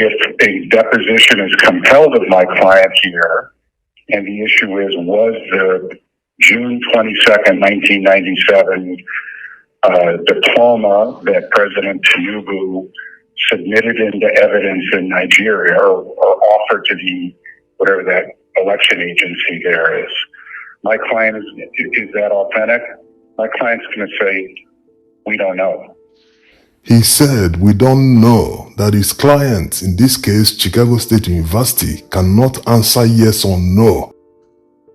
if a deposition is compelled of my client here, and the issue is, was the June 22nd, 1997 diploma that President Tinubu submitted into evidence in Nigeria or offered to the, whatever that election agency there is. My client is that authentic? My client's going to say, we don't know. He said, we don't know, that his client, in this case, Chicago State University, cannot answer yes or no.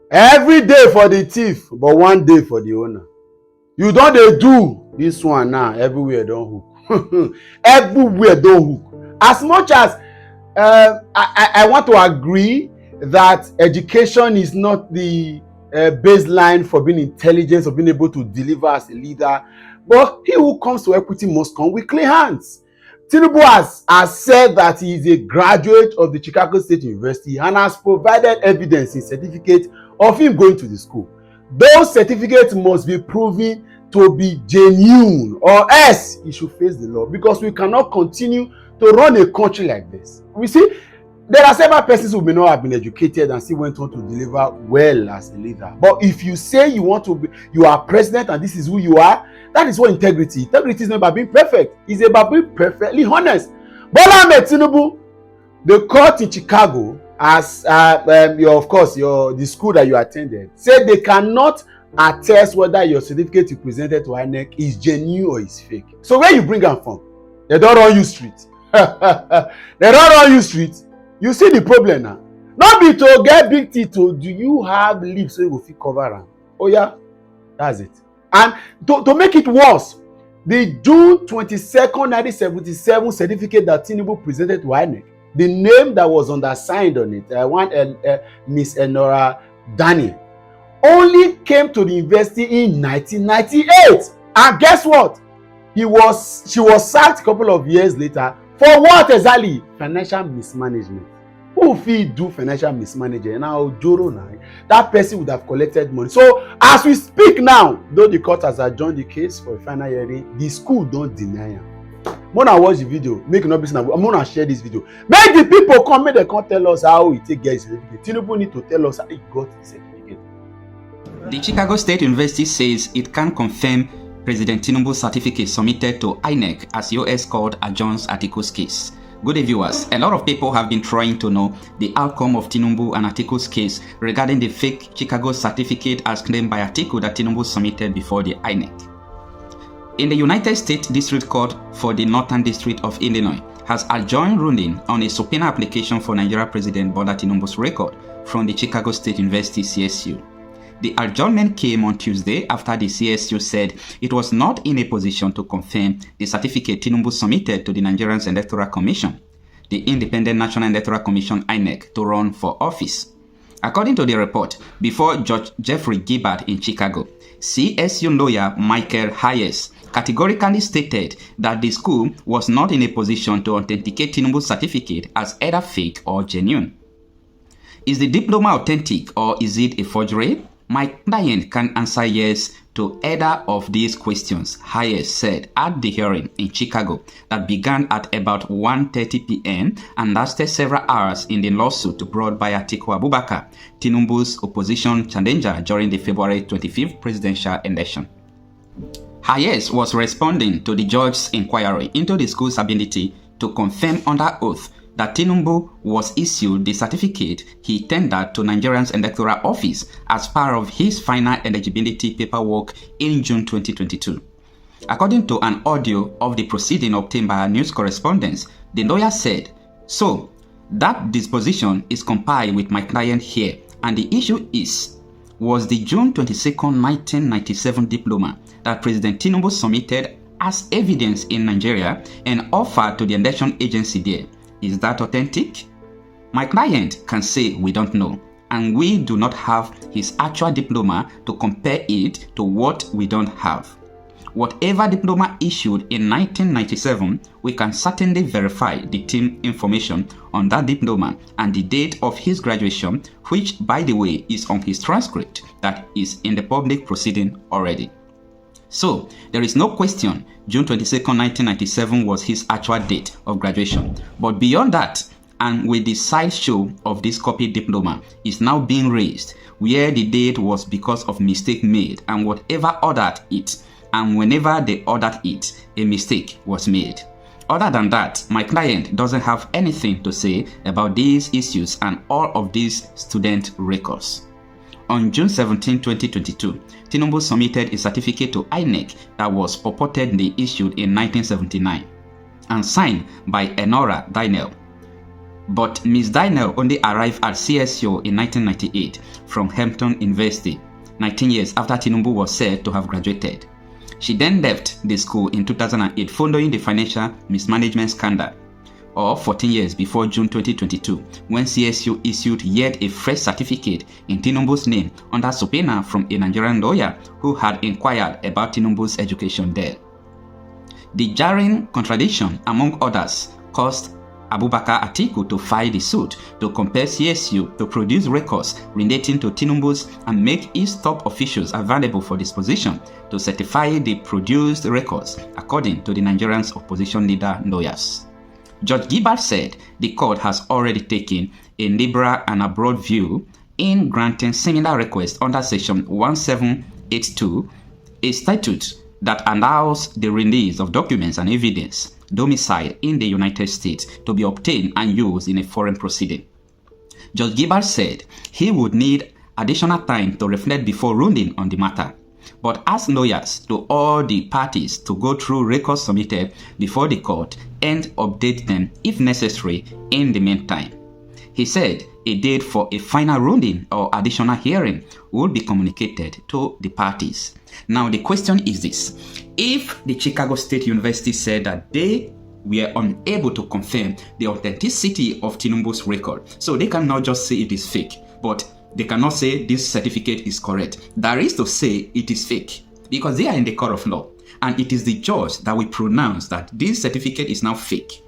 Every day for the thief, but one day for the owner. You don't dey do this one now, everywhere don't hook. Everywhere don't hook. As much as I want to agree that education is not the baseline for being intelligent or being able to deliver as a leader, but he who comes to equity must come with clean hands. Tinubu has said that he is a graduate of the Chicago State University and has provided evidence in certificate of him going to the school. Those certificates must be proven to be genuine, or else he should face the law, because we cannot continue to run a country like this. We see, there are several persons who may not have been educated and still went on to deliver well as a leader. But if you say you want to be, you are president and this is who you are, that is what integrity. Integrity is not about being perfect. It's about being perfectly honest. Bola Ahmed Tinubu, the court in Chicago, as the school that you attended, said they cannot attest whether your certificate you presented to INEC is genuine or is fake. So where you bring them from? They don't run you street. They don't run you street. You see the problem now. Not be to get big teeth. Do you have lips so you go fit cover them? Oh yeah, that's it. And to make it worse, the June 22nd, 1977 certificate that Tinubu presented to INEC, the name that was undersigned on it, Miss Enora Daniel, only came to the university in 1998. And guess what? She was sacked a couple of years later for what exactly? Financial mismanagement. Who fit do financial mismanagement? Now, Joro now, that person would have collected money. So, as we speak now, though the court has adjourned the case for a final hearing, the school don't deny him. Mona watch the video, make no business. I'm gonna share this video. Make the people come, make they come tell us how he take get his certificate. Tinubu need to tell us how he got his certificate. The Chicago State University says it can confirm President Tinubu's certificate submitted to INEC as US court adjourns Atiku's case. Good day, viewers. A lot of people have been trying to know the outcome of Tinubu and Atiku's case regarding the fake Chicago certificate as claimed by Atiku that Tinubu submitted before the INEC. In the United States District Court for the Northern District of Illinois has adjourned ruling on a subpoena application for Nigeria President Bola Tinubu's record from the Chicago State University CSU. The adjournment came on Tuesday after the CSU said it was not in a position to confirm the certificate Tinubu submitted to the Nigerian Electoral Commission, the Independent National Electoral Commission (INEC), to run for office. According to the report, before Judge Jeffrey Gibbard in Chicago, CSU lawyer Michael Hayes categorically stated that the school was not in a position to authenticate Tinubu's certificate as either fake or genuine. Is the diploma authentic or is it a forgery? My client can answer yes to either of these questions, Hayes said at the hearing in Chicago that began at about 1:30 p.m. and lasted several hours in the lawsuit brought by Atiku Abubakar, Tinubu's opposition challenger during the February 25th presidential election. Hayes was responding to the judge's inquiry into the school's ability to confirm under oath that Tinubu was issued the certificate he tendered to Nigeria's electoral office as part of his final eligibility paperwork in June 2022. According to an audio of the proceeding obtained by a news correspondent, the lawyer said, "So, that disposition is compiled with my client here, and the issue is, was the June 22nd, 1997 diploma that President Tinubu submitted as evidence in Nigeria and offered to the election agency there, is that authentic?" My client can say we don't know, and we do not have his actual diploma to compare it to what we don't have. Whatever diploma issued in 1997, we can certainly verify the team information on that diploma and the date of his graduation, which, by the way, is on his transcript that is in the public proceeding already. So, there is no question June 22nd, 1997 was his actual date of graduation. But beyond that, and with the sideshow of this copied diploma is now being raised, where the date was because of mistake made and whatever ordered it, and whenever they ordered it, a mistake was made. Other than that, my client doesn't have anything to say about these issues and all of these student records. On June 17, 2022, Tinubu submitted a certificate to INEC that was purportedly issued in 1979 and signed by Enora Daniel. But Ms. Daniel only arrived at CSO in 1998 from Hampton University, 19 years after Tinubu was said to have graduated. She then left the school in 2008 following the financial mismanagement scandal, or 14 years before June 2022, when CSU issued yet a fresh certificate in Tinubu's name under subpoena from a Nigerian lawyer who had inquired about Tinubu's education there. The jarring contradiction, among others, caused Abubakar Atiku to file the suit to compel CSU to produce records relating to Tinubu's and make its top officials available for disposition to certify the produced records, according to the Nigerian opposition leader lawyers. Judge Gilbert said the court has already taken a liberal and a broad view in granting similar requests under Section 1782, a statute that allows the release of documents and evidence domiciled in the United States to be obtained and used in a foreign proceeding. Judge Gilbert said he would need additional time to reflect before ruling on the matter, but asked lawyers to all the parties to go through records submitted before the court and update them if necessary in the meantime. He said a date for a final ruling or additional hearing will be communicated to the parties. Now the question is this: if the Chicago State University said that they were unable to confirm the authenticity of Tinubu's record, so they cannot just say it is fake, but they cannot say this certificate is correct. That is to say it is fake, because they are in the court of law, and it is the judge that will pronounce that this certificate is now fake.